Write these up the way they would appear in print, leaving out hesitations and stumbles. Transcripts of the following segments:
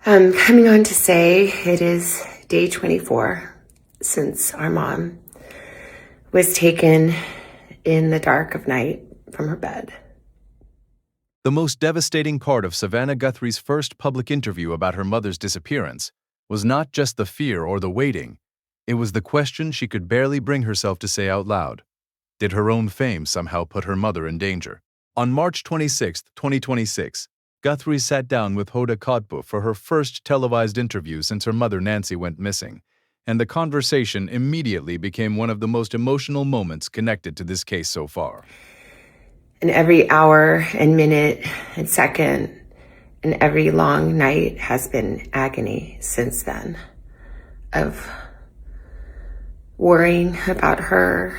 I'm coming on to say it is day 24 since our mom was taken in the dark of night from her bed. The most devastating part of Savannah Guthrie's first public interview about her mother's disappearance was not just the fear or the waiting, it was the question she could barely bring herself to say out loud. Did her own fame somehow put her mother in danger? On March 26, 2026, Guthrie sat down with Hoda Kotb for her first televised interview since her mother Nancy went missing, and the conversation immediately became one of the most emotional moments connected to this case so far. And every hour and minute and second and every long night has been agony since then, of worrying about her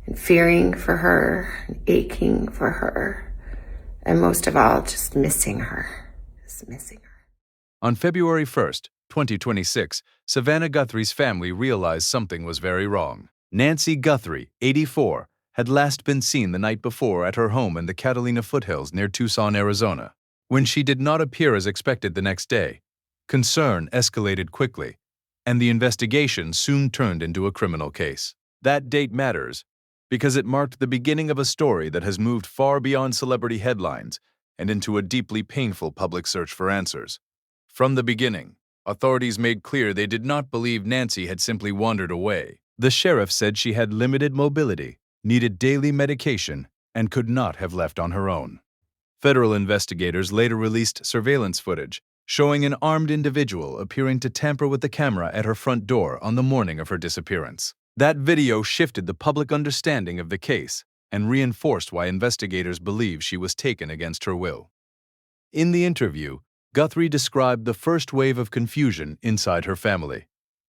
and fearing for her and aching for her. And most of all, just missing her. On February 1st, 2026, Savannah Guthrie's family realized something was very wrong. Nancy Guthrie, 84, had last been seen the night before at her home in the Catalina Foothills near Tucson, Arizona. When she did not appear as expected the next day, concern escalated quickly, and the investigation soon turned into a criminal case. That date matters because it marked the beginning of a story that has moved far beyond celebrity headlines and into a deeply painful public search for answers. From the beginning, authorities made clear they did not believe Nancy had simply wandered away. The sheriff said she had limited mobility, needed daily medication, and could not have left on her own. Federal investigators later released surveillance footage showing an armed individual appearing to tamper with the camera at her front door on the morning of her disappearance. That video shifted the public understanding of the case and reinforced why investigators believe she was taken against her will. In the interview, Guthrie described the first wave of confusion inside her family.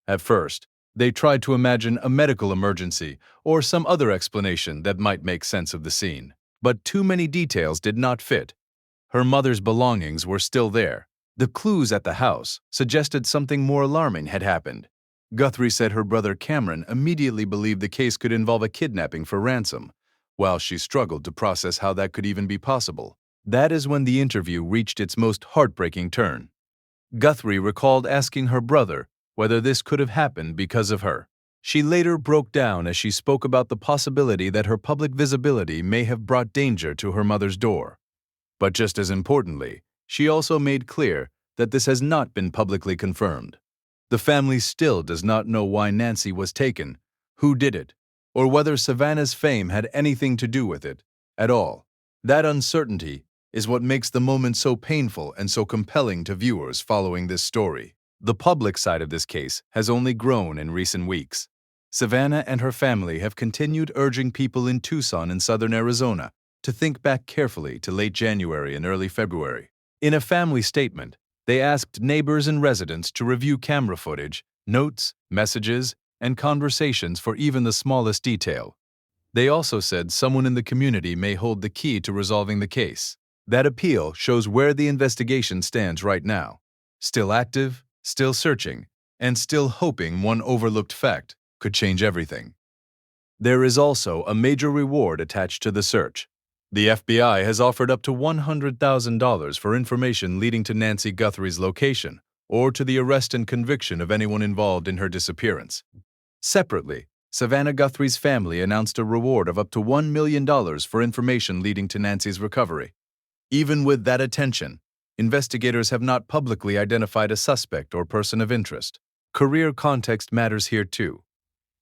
At first, they tried to imagine a medical emergency or some other explanation that might make sense of the scene. But too many details did not fit. Her mother's belongings were still there. The clues at the house suggested something more alarming had happened. Guthrie said her brother Cameron immediately believed the case could involve a kidnapping for ransom, while she struggled to process how that could even be possible. That is when the interview reached its most heartbreaking turn. Guthrie recalled asking her brother whether this could have happened because of her. She later broke down as she spoke about the possibility that her public visibility may have brought danger to her mother's door. But just as importantly, she also made clear that this has not been publicly confirmed. The family still does not know why Nancy was taken, who did it, or whether Savannah's fame had anything to do with it at all. That uncertainty is what makes the moment so painful and so compelling to viewers following this story. The public side of this case has only grown in recent weeks. Savannah and her family have continued urging people in Tucson and southern Arizona to think back carefully to late January and early February. In a family statement, they asked neighbors and residents to review camera footage, notes, messages, and conversations for even the smallest detail. They also said someone in the community may hold the key to resolving the case. That appeal shows where the investigation stands right now. Still active, still searching, and still hoping one overlooked fact could change everything. There is also a major reward attached to the search. The FBI has offered up to $100,000 for information leading to Nancy Guthrie's location or to the arrest and conviction of anyone involved in her disappearance. Separately, Savannah Guthrie's family announced a reward of up to $1 million for information leading to Nancy's recovery. Even with that attention, investigators have not publicly identified a suspect or person of interest. Career context matters here too.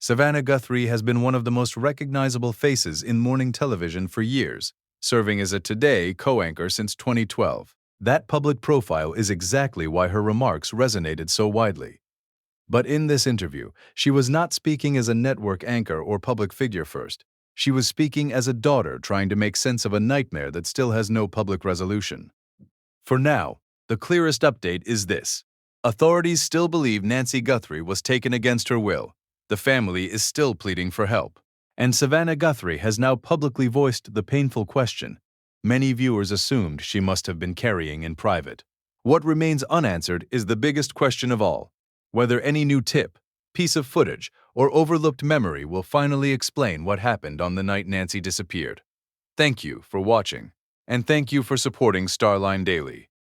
Savannah Guthrie has been one of the most recognizable faces in morning television for years, serving as a Today co-anchor since 2012. That public profile is exactly why her remarks resonated so widely. But in this interview, she was not speaking as a network anchor or public figure first. She was speaking as a daughter trying to make sense of a nightmare that still has no public resolution. For now, the clearest update is this. Authorities still believe Nancy Guthrie was taken against her will. The family is still pleading for help. And Savannah Guthrie has now publicly voiced the painful question many viewers assumed she must have been carrying in private. What remains unanswered is the biggest question of all, whether any new tip, piece of footage, or overlooked memory will finally explain what happened on the night Nancy disappeared. Thank you for watching, and thank you for supporting Starline Daily.